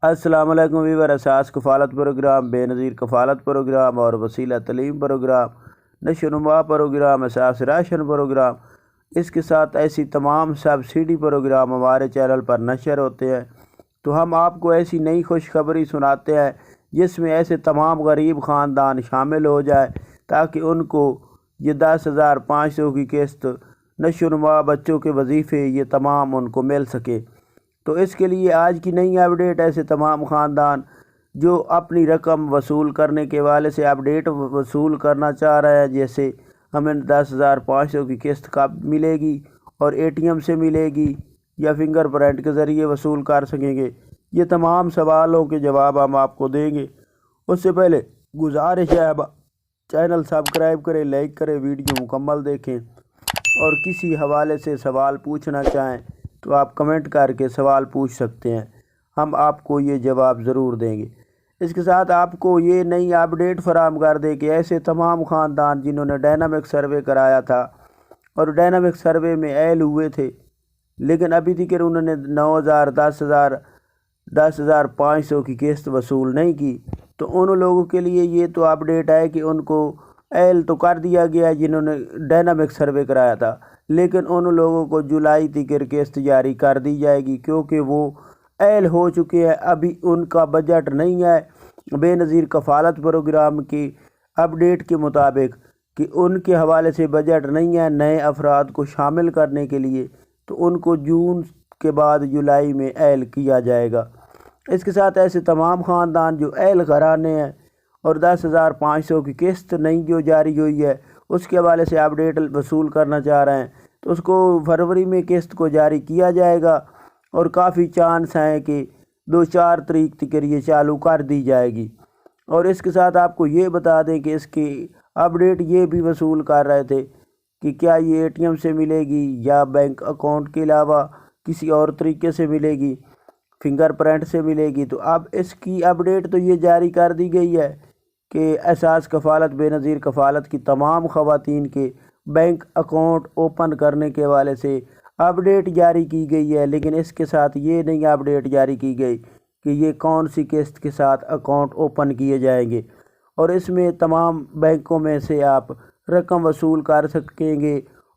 السلام علیکم ویور، اساس کفالت پروگرام، بے نظیر کفالت پروگرام اور وسیلہ تعلیم پروگرام، نشو و نما پروگرام، اساس راشن پروگرام، اس کے ساتھ ایسی تمام سبسڈی پروگرام ہمارے چینل پر نشر ہوتے ہیں۔ تو ہم آپ کو ایسی نئی خوشخبری سناتے ہیں جس میں ایسے تمام غریب خاندان شامل ہو جائے تاکہ ان کو یہ 10,500 کی قسط، نشو و نما، بچوں کے وظیفے، یہ تمام ان کو مل سکے۔ تو اس کے لیے آج کی نئی اپڈیٹ، ایسے تمام خاندان جو اپنی رقم وصول کرنے کے والے سے اپڈیٹ وصول کرنا چاہ رہے ہیں، جیسے ہمیں 10,500 کی قسط کب ملے گی اور اے ٹی ایم سے ملے گی یا فنگر پرنٹ کے ذریعے وصول کر سکیں گے، یہ تمام سوالوں کے جواب ہم آپ کو دیں گے۔ اس سے پہلے گزارش ہے، چینل سبسکرائب کریں، لائک کریں، ویڈیو مکمل دیکھیں، اور کسی حوالے سے سوال پوچھنا چاہیں تو آپ کمنٹ کر کے سوال پوچھ سکتے ہیں، ہم آپ کو یہ جواب ضرور دیں گے۔ اس کے ساتھ آپ کو یہ نئی اپڈیٹ فراہم کر دے کہ ایسے تمام خاندان جنہوں نے ڈائنامک سروے کرایا تھا اور ڈائنامک سروے میں ایل ہوئے تھے لیکن ابھی تک انہوں نے 9,000 10,500 کی قسط وصول نہیں کی، تو ان لوگوں کے لیے یہ تو اپڈیٹ ہے کہ ان کو ایل تو کر دیا گیا جنہوں نے ڈائنامک سروے کرایا تھا، لیکن ان لوگوں کو جولائی تک قسط جاری کر دی جائے گی کیونکہ وہ ایل ہو چکے ہیں۔ ابھی ان کا بجٹ نہیں ہے بے نظیر کفالت پروگرام کی اپڈیٹ کے مطابق کہ ان کے حوالے سے بجٹ نہیں ہے نئے افراد کو شامل کرنے کے لیے، تو ان کو جون کے بعد جولائی میں ایل کیا جائے گا۔ اس کے ساتھ ایسے تمام خاندان جو ایل کرانے ہیں اور 10,500 کی قسط نہیں جو جاری ہوئی ہے اس کے حوالے سے اپڈیٹ وصول کرنا چاہ رہے ہیں، تو اس کو فروری میں قسط کو جاری کیا جائے گا اور کافی چانس ہیں کہ 2-4 تاریخ تک یہ چالو کر دی جائے گی۔ اور اس کے ساتھ آپ کو یہ بتا دیں کہ اس کی اپڈیٹ یہ بھی وصول کر رہے تھے کہ کیا یہ اے ٹی ایم سے ملے گی یا بینک اکاؤنٹ کے علاوہ کسی اور طریقے سے ملے گی، فنگر پرنٹ سے ملے گی۔ تو اب اس کی اپڈیٹ تو یہ جاری کر دی گئی ہے کہ اساس کفالت بے نظیر کفالت کی تمام خواتین کے بینک اکاؤنٹ اوپن کرنے کے حوالے سے اپڈیٹ جاری کی گئی ہے، لیکن اس کے ساتھ یہ نہیں اپڈیٹ جاری کی گئی کہ یہ کون سی قسط کے ساتھ اکاؤنٹ اوپن کیے جائیں گے، اور اس میں تمام بینکوں میں سے آپ رقم وصول کر سکیں گے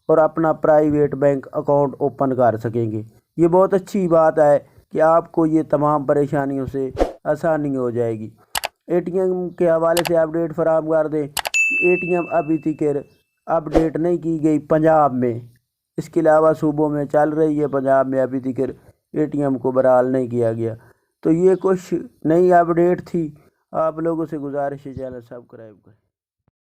اور اپنا پرائیویٹ بینک اکاؤنٹ اوپن کر سکیں گے۔ یہ بہت اچھی بات ہے کہ آپ کو یہ تمام پریشانیوں سے آسانی ہو جائے گی۔ اے ٹی ایم کے حوالے سے اپڈیٹ فراہم کر دیں کہ اے ٹی ایم ابھی تک اپڈیٹ نہیں کی گئی پنجاب میں، اس کے علاوہ صوبوں میں چل رہی ہے، پنجاب میں ابھی تک اے ٹی ایم کو بحال نہیں کیا گیا۔ تو یہ کچھ نئی اپڈیٹ تھی، آپ لوگوں سے گزارش ہے چینل سبسکرائب کریں۔